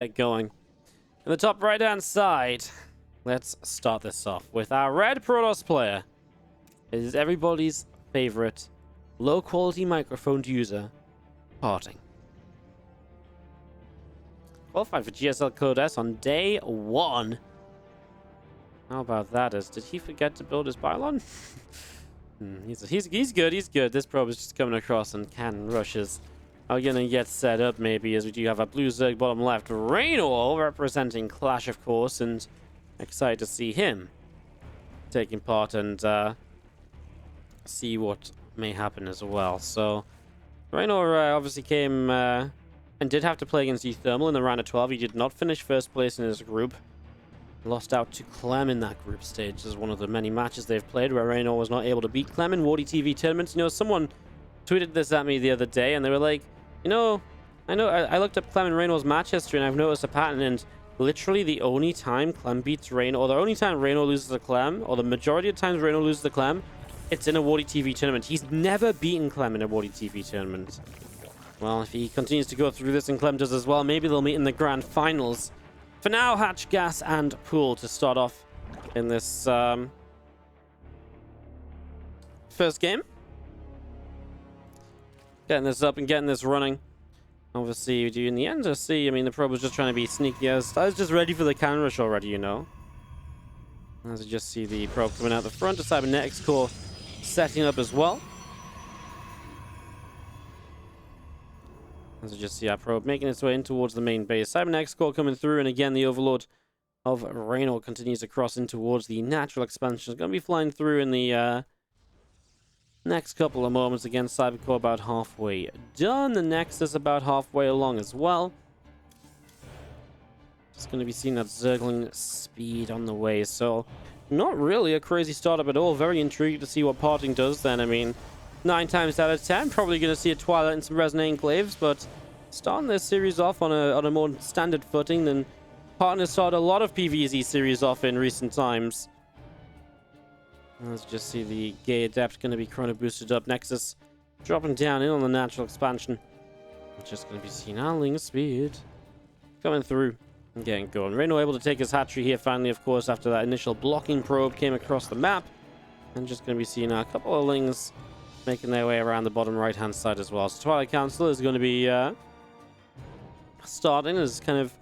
get going. In the top right-hand side, let's start this off with our red Protoss player. It is everybody's favorite low-quality microphone user, PartinG. Qualified for GSL Code S on day 1. How about that? Did he forget to build his pylon? He's good. He's good. This probe is just coming across and cannon rushes are gonna get set up maybe, as we do have a blue Zerg bottom left. Reynor representing Clash, of course, and excited to see him taking part and see what may happen as well. So Reynor obviously came and did have to play against Thermal in the round of 12. He did not finish first place in his group. Lost out to Clem in that group stage. This is one of the many matches they've played where Reynor was not able to beat Clem in WardiTV tournaments. You know, someone tweeted this at me the other day, and they were like, you know, I looked up Clem and Reynor's match history, and I've noticed a pattern, and literally the only time Clem beats Reynor, or the only time Reynor loses to Clem, or the majority of times Reynor loses to Clem, it's in a WardiTV tournament. He's never beaten Clem in a WardiTV tournament. Well, if he continues to go through this and Clem does as well, maybe they'll meet in the grand finals. For now, Hatch, Gas, and Pool to start off in this first game. Getting this up and getting this running. Obviously, we do in the end to see. I mean, the probe was just trying to be sneaky. I was just ready for the cannon rush already, you know. As you just see the probe coming out the front, the Cybernetics core setting up as well. As you just see our probe making its way in towards the main base. Cybernetics core coming through, and again, the Overlord of Reynor continues to cross in towards the natural expansion. It's going to be flying through in the next couple of moments. Again, Cybercore about halfway done. The Nexus about halfway along as well. Just going to be seeing that Zergling speed on the way. So, not really a crazy startup at all. Very intrigued to see what PartinG does then. I mean, 9 times out of 10, probably going to see a Twilight and some Resonating Glaives, but starting this series off on a more standard footing than PartinG has started a lot of PvZ series off in recent times. Let's just see the Gay Adept going to be chrono boosted up. Nexus dropping down in on the natural expansion. Just going to be seeing our Ling speed coming through and getting going. Reynor able to take his hatchery here finally, of course, after that initial blocking probe came across the map. And just going to be seeing a couple of Lings making their way around the bottom right-hand side as well. So Twilight Council is going to be starting as kind of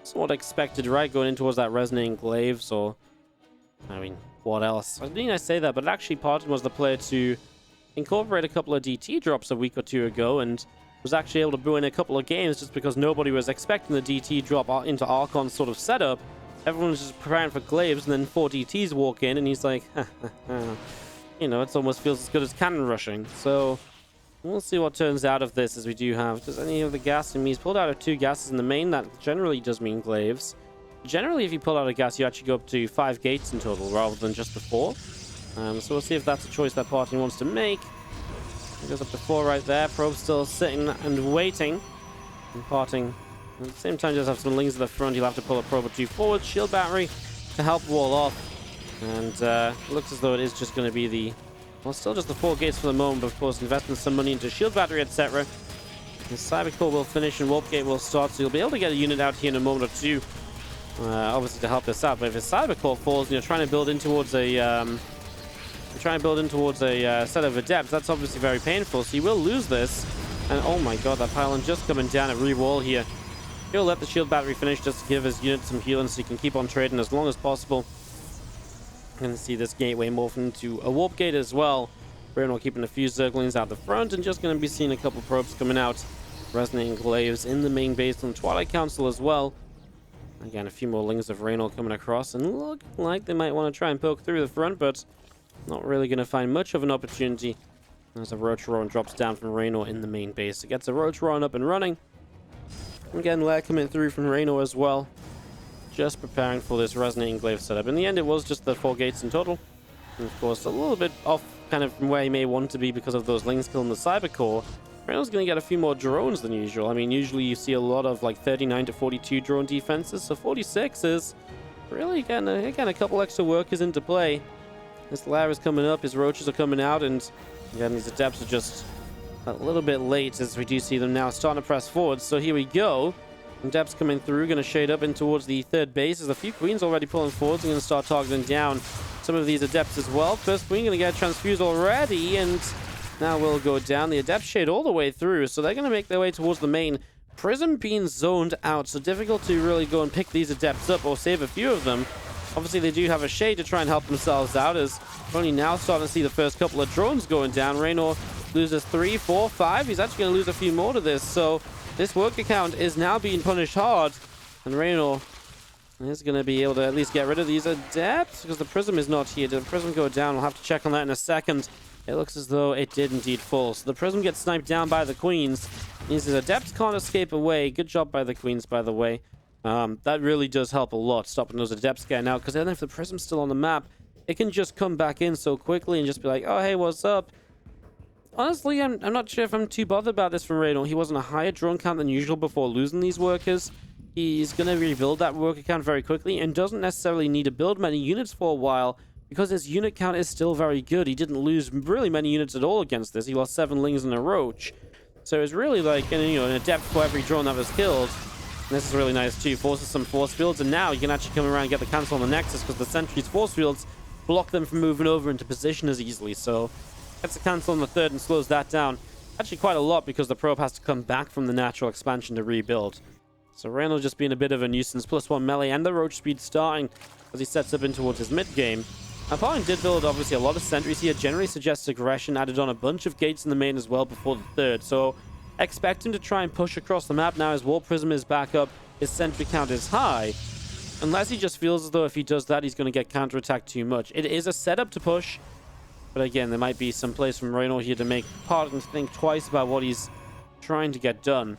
somewhat expected, right? Going in towards that Resonating Glaives, or I mean, what else? I mean, I say that, but actually PartinG was the player to incorporate a couple of DT drops a week or two ago, and was actually able to brew in a couple of games just because nobody was expecting the DT drop into Archon's sort of setup. Everyone was just preparing for Glaives, and then 4 DTs walk in, and he's like, you know, it almost feels as good as cannon rushing. So we'll see what turns out of this, as we do have. Does any of the gas in me? He's pulled out of 2 gases in the main. That generally does mean Glaives. Generally, if you pull out a gas, you actually go up to 5 gates in total, rather than just the 4. So we'll see if that's a choice that PartinG wants to make. It goes up to 4 right there. Probe still sitting and waiting. And PartinG, at the same time, does have some Lings at the front. He'll have to pull a probe or 2 forward. Shield battery to help wall off. And it looks as though it is just going to be the... Well, still just the 4 gates for the moment, but of course, investing some money into shield battery, etc. The Cybercore will finish and Warp Gate will start, so you'll be able to get a unit out here in a moment or two. Obviously to help this out, but if his Cybercore falls and you're trying to build in towards a set of adepts, that's obviously very painful. So you will lose this, and oh my god, that pylon just coming down at re-wall here. He'll let the shield battery finish just to give his unit some healing, so he can keep on trading as long as possible. And see this gateway morph into a warp gate as well. Reynor keeping a few Zerglings out the front, and just going to be seeing a couple probes coming out. Resonating Glaives in the main base on Twilight Council as well. Again, a few more Lings of Reynor coming across, and look like they might want to try and poke through the front, but not really going to find much of an opportunity. As a Roach-Rowan drops down from Reynor in the main base. It gets a Roach-Rowan up and running. Again, Lair coming through from Reynor as well. Just preparing for this Resonating Glaive setup. In the end, it was just the 4 gates in total. And of course, a little bit off kind of from where he may want to be because of those Lings killing the Cybercore. Reynor's going to get a few more drones than usual. I mean, usually you see a lot of like 39 to 42 drone defenses, so 46 is really getting a couple extra workers into play. This Lair is coming up, his Roaches are coming out, and again, these Adepts are just a little bit late as we do see them now starting to press forward. So here we go. Depth's coming through, going to shade up in towards the third base. There's a few queens already pulling forwards and going to start targeting down some of these adepts as well. First queen going to get transfused already, and now we'll go down. The adept shade all the way through, so they're going to make their way towards the main. Prism being zoned out, so difficult to really go and pick these adepts up or save a few of them. Obviously, they do have a shade to try and help themselves out, as we're only now starting to see the first couple of drones going down. Reynor loses 3, 4, 5. He's actually going to lose a few more to this, so this work account is now being punished hard, and Reynor is going to be able to at least get rid of these adepts, because the prism is not here. Did the prism go down? We'll have to check on that in a second. It looks as though it did indeed fall. So the prism gets sniped down by the queens. Means the adepts can't escape away. Good job by the queens, by the way. That really does help a lot, stopping those adepts getting out, because then if the prism's still on the map, it can just come back in so quickly and just be like, oh, hey, what's up? Honestly, I'm not sure if I'm too bothered about this from Reynor. He wasn't a higher drone count than usual before losing these workers. He's going to rebuild that worker count very quickly and doesn't necessarily need to build many units for a while, because his unit count is still very good. He didn't lose really many units at all against this. He lost 7 lings and a roach. So it's really like, an adept for every drone that was killed. And this is really nice too. Forces some force fields, and now you can actually come around and get the cancel on the Nexus, because the sentry's force fields block them from moving over into position as easily. So gets the cancel on the third and slows that down. Actually quite a lot, because the probe has to come back from the natural expansion to rebuild. So Reynor just being a bit of a nuisance. +1 melee and the roach speed starting as he sets up in towards his mid game. Now, PartinG did build, obviously, a lot of sentries here. Generally suggests aggression. Added on a bunch of gates in the main as well before the third. So, expect him to try and push across the map now as War Prism is back up. His sentry count is high. Unless he just feels as though if he does that, he's going to get counterattacked too much. It is a setup to push. But again, there might be some plays from Reynor here to make PartinG think twice about what he's trying to get done.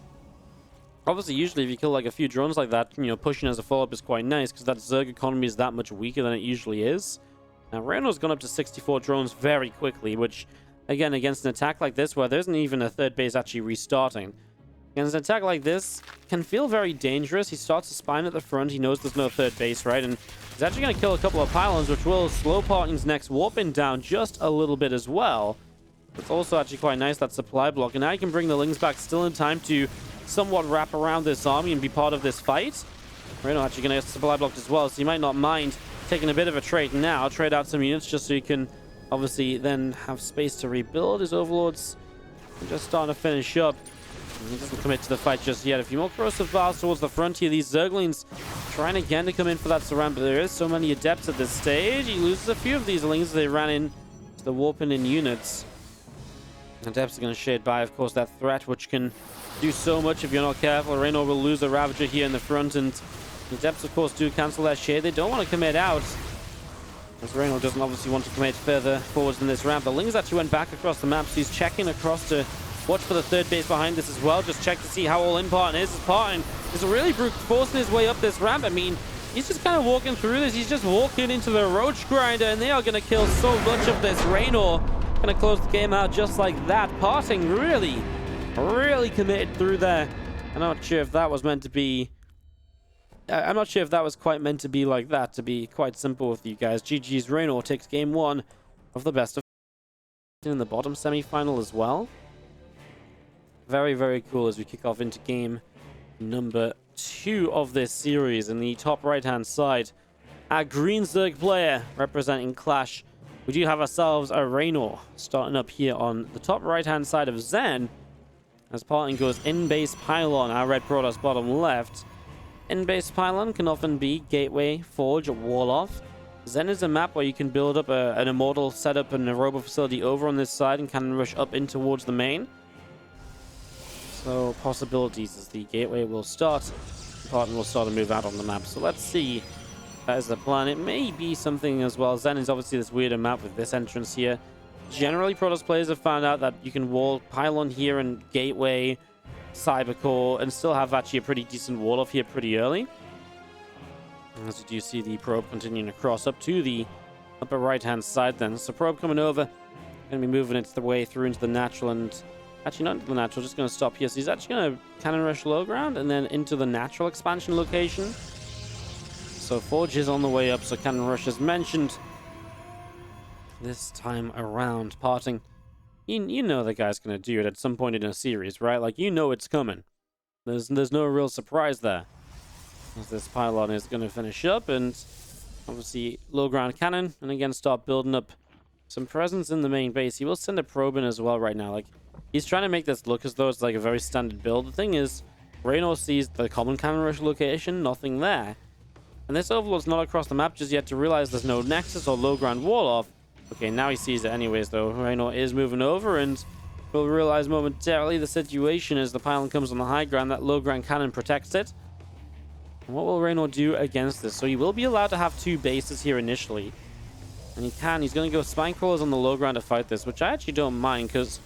Obviously, usually if you kill like a few drones like that, pushing as a follow-up is quite nice, because that Zerg economy is that much weaker than it usually is. Now, Reynor's gone up to 64 drones very quickly, which, again, against an attack like this, where there isn't even a third base actually restarting, against an attack like this, can feel very dangerous. He starts to spine at the front. He knows there's no third base, right? And he's actually going to kill a couple of pylons, which will slow PartinG's next warping down just a little bit as well. It's also actually quite nice, that supply block. And now he can bring the Lings back still in time to somewhat wrap around this army and be part of this fight. Reynor actually going to get supply blocked as well, so you might not mind taking a bit of a trade now. Trade out some units just so you can obviously then have space to rebuild. His overlords are just starting to finish up. He doesn't commit to the fight just yet. A few more corrosive bars towards the front here. These Zerglings trying again to come in for that surround, but there is so many adepts at this stage. He loses a few of these Lings as they ran in to the warping in units. Adepts are going to shade by, of course, that threat, which can do so much if you're not careful. Reynor will lose a Ravager here in the front, and the Adepts, of course, do cancel that shade. They don't want to commit out, as Reynor doesn't obviously want to commit further forwards in this ramp. The Lings actually went back across the map, so he's checking across to watch for the third base behind this as well. Just check to see how all in PartinG is. PartinG is really forcing his way up this ramp. I mean, he's just kind of walking through this. He's just walking into the Roach Grinder, and they are going to kill so much of this. Reynor going to close the game out just like that. PartinG really committed through there. I'm not sure if that was meant to be... I'm not sure if that was quite meant to be like that, to be quite simple with you guys. GG's. Reynor takes game 1 of the best of in the bottom semi-final as well. Very, very cool as we kick off into game number 2 of this series. In the top right-hand side, our Green Zerg player representing Clash. We do have ourselves a Reynor starting up here on the top right-hand side of Zen, as PartinG goes in-base pylon, our red Protoss bottom left. In-base pylon can often be Gateway, Forge, or Wall-Off. Zen is a map where you can build up an Immortal setup and a Robo facility over on this side and can rush up in towards the main. So possibilities as the Gateway will start. PartinG will start to move out on the map. So let's see. That is the plan. It may be something as well. Zen is obviously this weirder map with this entrance here. Generally, Protoss players have found out that you can wall pylon here and Gateway, Cybercore, and still have actually a pretty decent wall off here pretty early. As you do see the probe continuing to cross up to the upper right-hand side then. So probe coming over, going to be moving its way through into the natural, and actually not into the natural, just going to stop here. So he's actually going to cannon rush low ground and then into the natural expansion location. So Forge is on the way up, so cannon rush as mentioned. This time around, PartinG, you know the guy's going to do it at some point in a series, right? Like, you know it's coming. There's no real surprise there, as this pylon is going to finish up, and obviously low ground cannon, and again start building up some presence in the main base. He will send a probe in as well right now. Like, he's trying to make this look as though it's like a very standard build. The thing is, Reynor sees the common cannon rush location, nothing there. And this overlord's not across the map just yet to realize there's no nexus or low ground wall off. Okay, now he sees it anyways though. Reynor is moving over and will realize momentarily the situation as the pylon comes on the high ground. That low ground cannon protects it. And what will Reynor do against this? So he will be allowed to have 2 bases here initially. And he's going to go spine crawlers on the low ground to fight this, which I actually don't mind, because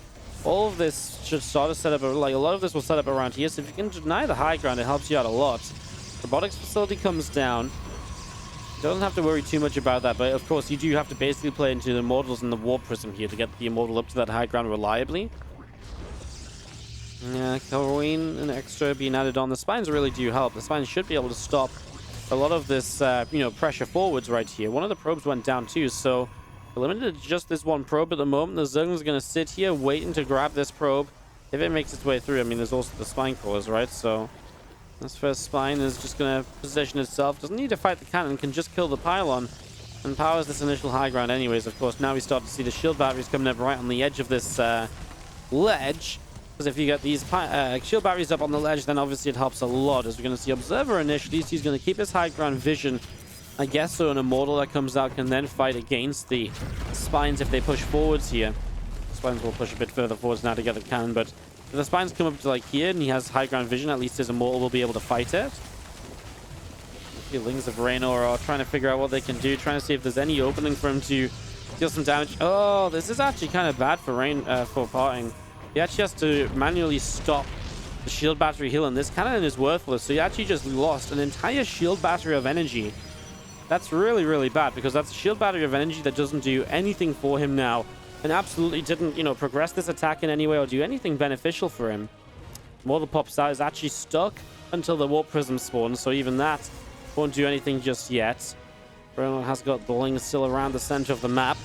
all of this should start to set up, like a lot of this will set up around here. So if you can deny the high ground, it helps you out a lot. Robotics facility comes down. Doesn't have to worry too much about that, but of course you do have to basically play into the immortals and the warp prism here to get the immortal up to that high ground reliably. Yeah, Halloween and extra being added on. The spines really do help. The spines should be able to stop a lot of this, pressure forwards right here. One of the probes went down too, so we're limited to just this one probe at the moment. The Zergling's going to sit here waiting to grab this probe if it makes its way through. I mean, there's also the spine crawlers, right? So this first spine is just going to position itself. Doesn't need to fight the cannon, can just kill the pylon and powers this initial high ground anyways. Of course, now we start to see the shield batteries coming up right on the edge of this ledge. Because if you get these shield batteries up on the ledge, then obviously it helps a lot. As we're going to see Observer initially, so he's going to keep his high ground vision. I guess so an immortal that comes out can then fight against the spines if they push forwards here. Spines will push a bit further forwards now to get the cannon, but if the spines come up to like here and he has high ground vision, at least his immortal will be able to fight it. The Lings of Reynor are trying to figure out what they can do, trying to see if there's any opening for him to deal some damage. Oh, this is actually kind of bad for PartinG. He actually has to manually stop the shield battery heal, and this cannon is worthless, so he actually just lost an entire shield battery of energy. That's really, really bad, because that's a shield battery of energy that doesn't do anything for him now, and absolutely didn't, progress this attack in any way or do anything beneficial for him. Mortal pops out, is actually stuck until the warp prism spawns, so even that won't do anything just yet. Reynor has got the Lings still around the center of the map.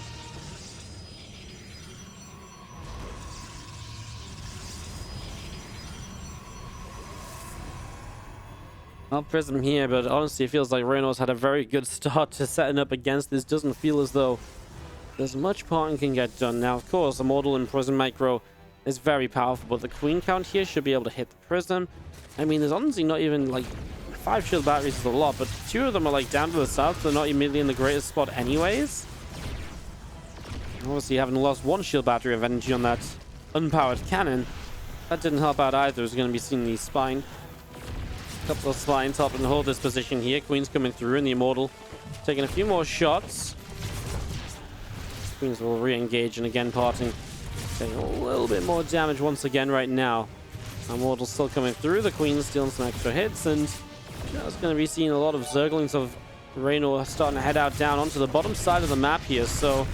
Prism here, but honestly it feels like Reynor's had a very good start to setting up against this. Doesn't feel as though there's much PartinG can get done. Now, of course, Immortal and Prism Micro is very powerful, but the Queen count here should be able to hit the Prism. I mean, there's honestly not even, 5 shield batteries is a lot, but 2 of them are, down to the south. They're not immediately in the greatest spot anyways. Obviously, having lost 1 shield battery of energy on that unpowered cannon, that didn't help out either. It's going to be seeing the spine. Couple of spines helping to hold this position here. Queen's coming through, and the Immortal taking a few more shots. Queens will re-engage, and again PartinG taking a little bit more damage once again right now. Immortal still coming through. The Queen's stealing some extra hits, and just going to be seeing a lot of Zerglings of Reynor starting to head out down onto the bottom side of the map here. So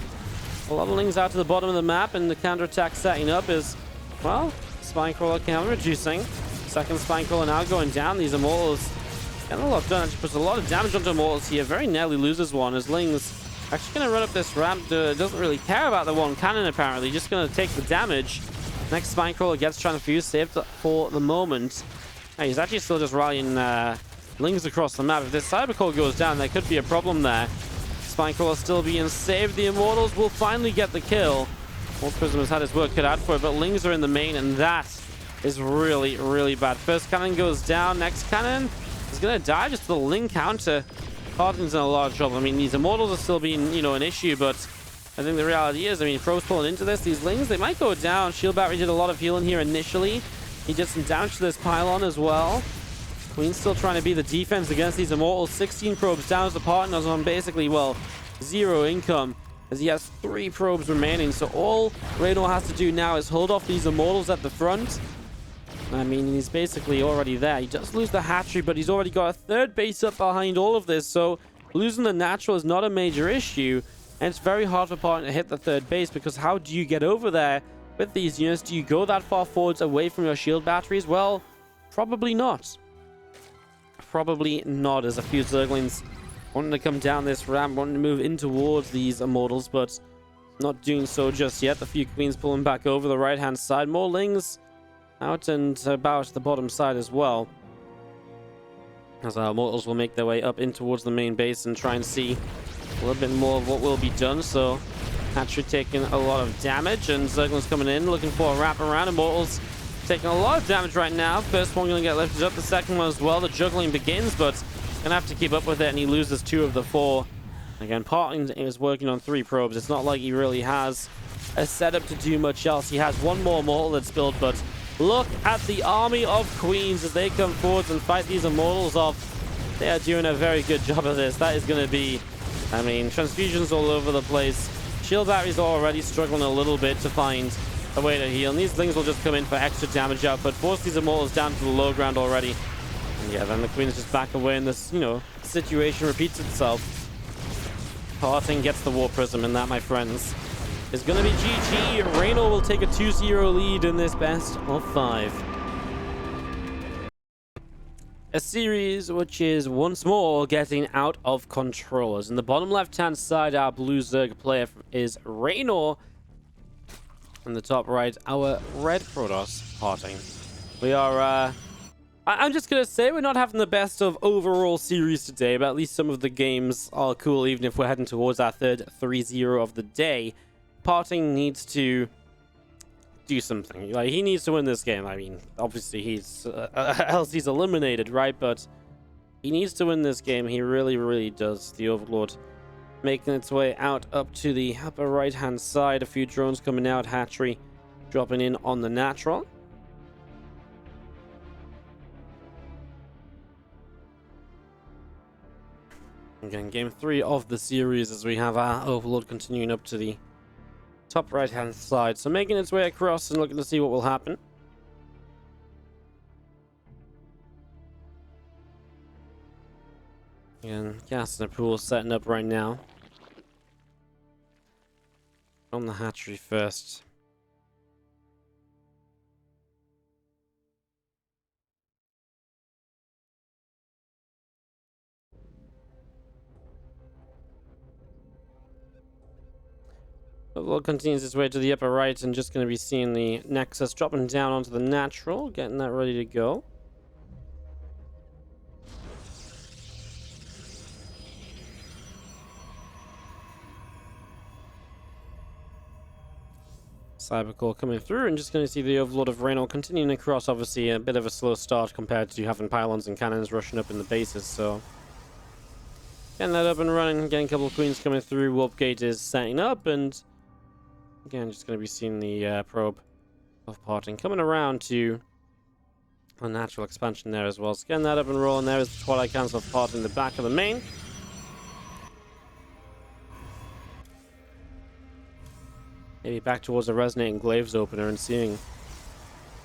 a lot of Lings out to the bottom of the map, and the counterattack setting up is, well, Spine Crawler count reducing. Second spine crawler now going down. These Immortals getting a lot done. Actually puts a lot of damage onto Immortals here. Very nearly loses one as Lings actually going to run up this ramp. Doesn't really care about the one cannon apparently. Just going to take the damage. Next spine crawler gets transfused. Saved for the moment. Hey, he's actually still just rallying Lings across the map. If this Cybercore goes down, there could be a problem there. Spine crawler still being saved. The Immortals will finally get the kill. Wolf Prism has had his work cut out for it, but Lings are in the main, and that is really, really bad. First cannon goes down. Next cannon is going to die just to the Ling counter. PartinG's in a lot of trouble. I mean, these Immortals are still being, an issue, but I think the reality is, Pro's pulling into this. These Lings, they might go down. Shield Battery did a lot of healing here initially. He did some damage to this pylon as well. Queen's still trying to be the defense against these Immortals. 16 probes down as the PartinG on basically, 0 income, as he has 3 probes remaining. So all Reynor has to do now is hold off these Immortals at the front. I mean, he's basically already there. He does lose the hatchery, but he's already got a 3rd base up behind all of this. So losing the natural is not a major issue. And it's very hard for PartinG to hit the 3rd base, because how do you get over there with these units? Do you go that far forwards away from your shield batteries? Well, probably not. Probably not, as a few Zerglings wanting to come down this ramp, wanting to move in towards these Immortals, but not doing so just yet. The few Queens pulling back over the right-hand side. More Lings out and about the bottom side as well. As our mortals will make their way up in towards the main base and try and see a little bit more of what will be done. So Hatchery taking a lot of damage, and Zergling's coming in looking for a wraparound. Immortals taking a lot of damage right now. First one going to get lifted up, the second one as well. The juggling begins, but going to have to keep up with it, and he loses 2 of the 4. Again, PartinG is working on 3 probes. It's not like he really has a setup to do much else. He has 1 more mortal that's built, but look at the army of queens as they come forwards and fight these immortals off. They are doing a very good job of this. That is going to be, I mean, transfusions all over the place. Shield batteries are already struggling a little bit to find a way to heal. And these things will just come in for extra damage output. Force these immortals down to the low ground already. And yeah, then the queens just back away, and this, situation repeats itself. PartinG gets the War Prism, and that, my friends, is going to be GG. Reynor will take a 2-0 lead in this best of 5. A series which is once more getting out of control. As in the bottom left-hand side, our blue Zerg player is Reynor. In the top right, our red Protoss, PartinG. We are, I'm just going to say we're not having the best of overall series today, but at least some of the games are cool, even if we're heading towards our third 3-0 of the day. PartinG needs to do something. Like, he needs to win this game. I mean, obviously he's else he's eliminated, right? But he needs to win this game. He really, really does. The Overlord making its way out up to the upper right-hand side. A few drones coming out. Hatchery dropping in on the natural. Again, game 3 of the series as we have our Overlord continuing up to the top right-hand side. So making its way across and looking to see what will happen. Again, gas in the pool setting up right now. On the hatchery first. Overlord continues its way to the upper right, and just going to be seeing the Nexus dropping down onto the natural, getting that ready to go. Cybercore coming through, and just going to see the Overlord of Reynor continuing across. Obviously a bit of a slow start compared to having pylons and cannons rushing up in the bases, so getting that up and running, getting a couple of queens coming through. Warp gate is setting up, and again, just going to be seeing the probe of PartinG coming around to a natural expansion there as well. So getting that up and rolling. There is the Twilight Council of PartinG in the back of the main. Maybe back towards a Resonating Glaives opener and seeing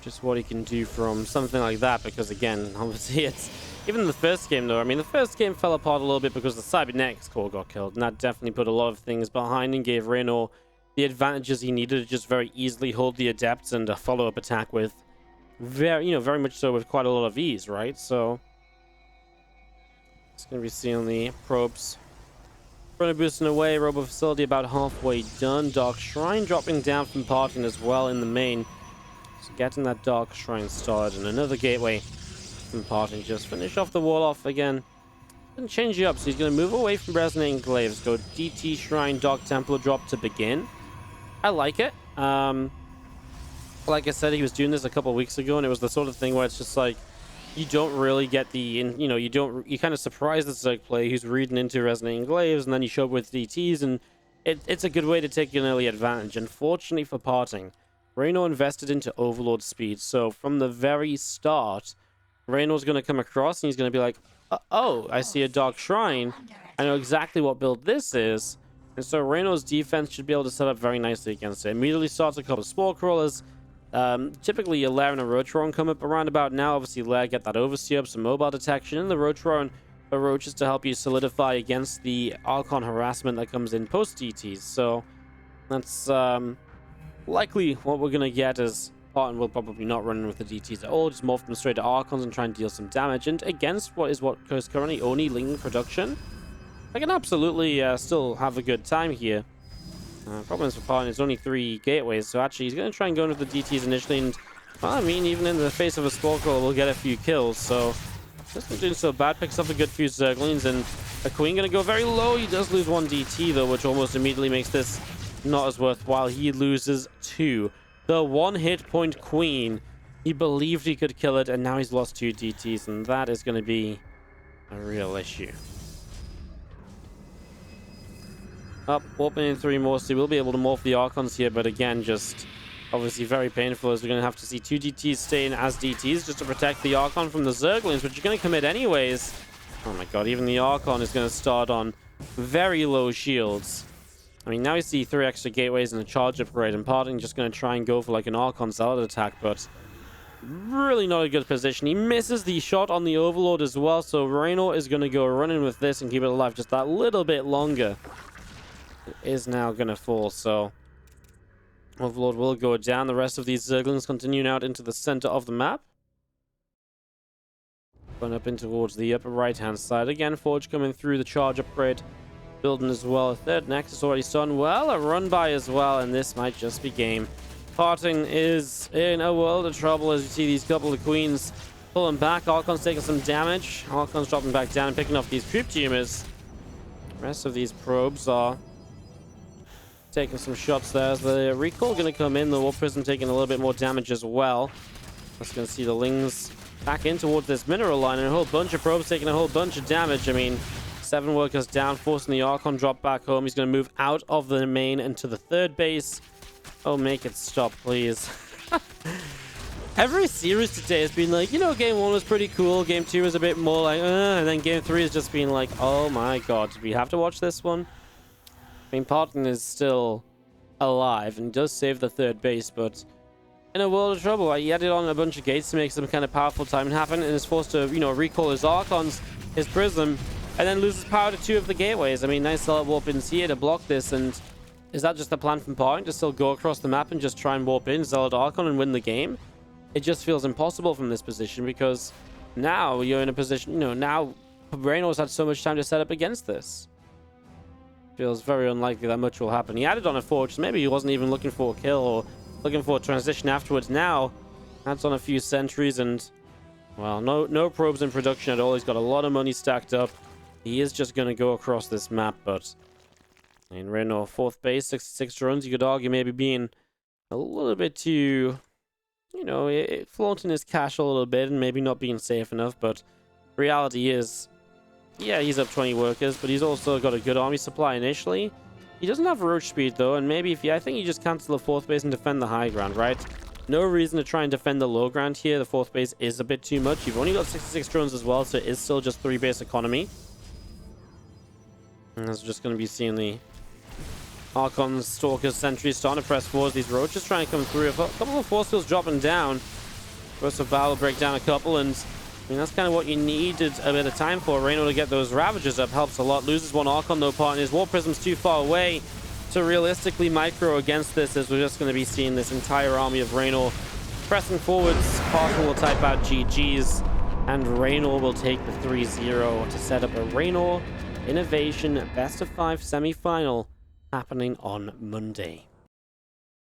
just what he can do from something like that. Because again, obviously it's... Even in the first game though, I mean, the first game fell apart a little bit because the Cybernetics core got killed. And that definitely put a lot of things behind and gave Reynor the advantages he needed to just very easily hold the Adepts and a follow-up attack with very much so with quite a lot of ease, right? So it's going to be seeing the probes. Runner boosting away, Robo Facility about halfway done. Dark Shrine dropping down from PartinG as well in the main. So getting that Dark Shrine started, and another gateway from PartinG. Just finish off the wall off again. And change it up, so he's going to move away from Resonating Glaives. Go DT Shrine, Dark Templar drop to begin. I like it. Like I said, he was doing this a couple weeks ago, and it was the sort of thing where it's just like, you don't really get the, you kind of surprise the Zerg player who's reading into Resonating Glaives, and then you show up with DTs, and it's a good way to take an early advantage. Unfortunately for PartinG, Reynor invested into Overlord speed, so from the very start, Reynor's going to come across, and he's going to be like, oh, I see a Dark Shrine. I know exactly what build this is. And so Reynor's defense should be able to set up very nicely against it. Immediately starts a couple of Spore Crawlers. Typically, a Lair and a Rotron come up around about now. Obviously, Lair get that Overseer up, some mobile detection, and the Rotron for Roaches to help you solidify against the Archon harassment that comes in post-DTs. So that's likely what we're going to get, as PartinG will probably not run in with the DTs at all. Just morph them straight to Archons and try and deal some damage. And against what is currently only Ling production, I can absolutely still have a good time here. Problems for PartinG is only 3 gateways, so actually he's going to try and go into the DTs initially, and Well, I mean, even in the face of a Spore Crawler, we'll get a few kills, so doesn't do so bad. Picks up a good few Zerglings, and a Queen gonna go very low. He does lose 1 DT, though, which almost immediately makes this not as worthwhile. He loses 2. The 1 hit point Queen. He believed he could kill it, and now he's lost 2 DTs, and that is going to be a real issue. Up, opening 3 more, so we'll be able to morph the Archons here, but again, just obviously very painful, as we're going to have to see 2 DTs staying as DTs just to protect the Archon from the Zerglings, which are going to commit anyways. Oh my god, even the Archon is going to start on very low shields. I mean, now we see 3 extra gateways and a charge upgrade, and PartinG just going to try and go for like an Archon Zealot attack, but really not a good position. He misses the shot on the Overlord as well, so Reynor is going to go running with this and keep it alive just that little bit longer. It is now going to fall, so Overlord will go down. The rest of these Zerglings continuing out into the center of the map. Going up in towards the upper right-hand side. Again, Forge coming through the charge upgrade. Building as well. A third Nexus already done. Well, a run by as well, and this might just be game. PartinG is in a world of trouble as you see these couple of Queens pulling back. Archon's taking some damage. Archon's dropping back down and picking off these Troop Tumors. The rest of these probes are taking some shots there. As the recall going to come in. The War Prism taking a little bit more damage as well. Just going to see the Lings back in towards this mineral line, and a whole bunch of probes taking a whole bunch of damage. I mean, 7 workers down, forcing the Archon drop back home. He's going to move out of the main into the third base. Oh, make it stop, please. Every series today has been like, you know, game 1 was pretty cool. Game 2 was a bit more like, and then game 3 has just been like, oh my god, did we have to watch this one? I mean, PartinG is still alive and does save the third base, but in a world of trouble. He added on a bunch of gates to make some kind of powerful timing happen, and is forced to, you know, recall his Archons, his Prism, and then loses power to 2 of the gateways. I mean, nice Zealot warp-ins here to block this, and is that just the plan from PartinG to still go across the map and just try and warp in Zealot Archon and win the game? It just feels impossible from this position, because now you're in a position, you know, now Reynor's had so much time to set up against this. Feels very unlikely that much will happen. He added on a Forge, so maybe he wasn't even looking for a kill or looking for a transition afterwards. Now adds on a few sentries, and well, no probes in production at all. He's got a lot of money stacked up. He is just going to go across this map, but I mean, Reynor, 4th base, 66 drones. You could argue maybe being a little bit too, you know, flaunting his cash a little bit and maybe not being safe enough, but reality is, yeah, he's up 20 workers, but he's also got a good army supply initially. He doesn't have roach speed, though, and maybe if I think you just cancel the 4th base and defend the high ground, right? No reason to try and defend the low ground here. The 4th base is a bit too much. You've only got 66 drones as well, so it is still just 3 base economy. And that's just going to be seeing the Archons, Stalkers, Sentries starting to press forward. These roaches trying to come through. A couple of force fields dropping down. Burst of Battle will break down a couple, and I mean, that's kind of what you needed a bit of time for. Reynor to get those Ravagers up helps a lot. Loses 1 Archon, though, PartinG. His War Prism's too far away to realistically micro against this, as we're just going to be seeing this entire army of Reynor pressing forwards. PartinG will type out GG's, and Reynor will take the 3-0 to set up a Reynor Innovation best of 5 semi-final happening on Monday.